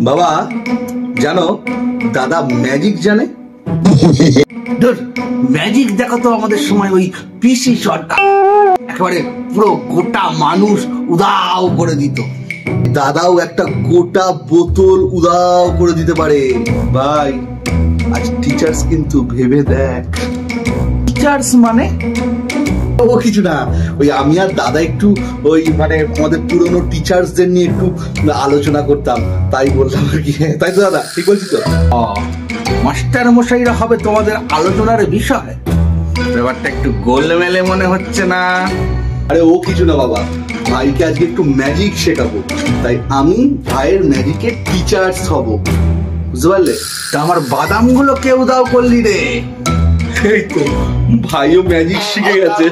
বাবা জানো দাদা ম্যাজিক জানে। ম্যাজিক দেখা তো আমাদের সময় ওই পিসি সরকার একেবারে পুরো গোটা মানুষ উদাও করে দিত। দাদাও একটা গোটা বোতল উদাও করে দিতে পারে। ভাই আজ টিচার্স কিন্তু ভেবে দেখ। টিচার্স মানে ও কিছু না, ওই আমি আর দাদা একটু ওই মানে আমাদের পুরনো টিচার্সদের নিয়ে একটু আলোচনা করতাম, তাই বললাম আর কি। তাই তো দাদা, ঠিক বলছি তো? মাস্টার মশাইরা হবে তোমাদের আলোচনার বিষয়? ব্যাপারটা একটু গোলমেলে মনে হচ্ছে না? আরে ও কিছু না বাবা, ভাইকে আজকে একটু ম্যাজিক শেখাবো, তাই আমি ভাইয়ের ম্যাজিকের টিচার্স হব, বুঝতে পারলে? তা আমার বাদাম গুলো কেউ দাও করলি রে। এই তো ভাইও ম্যাজিক শিখে গেছে।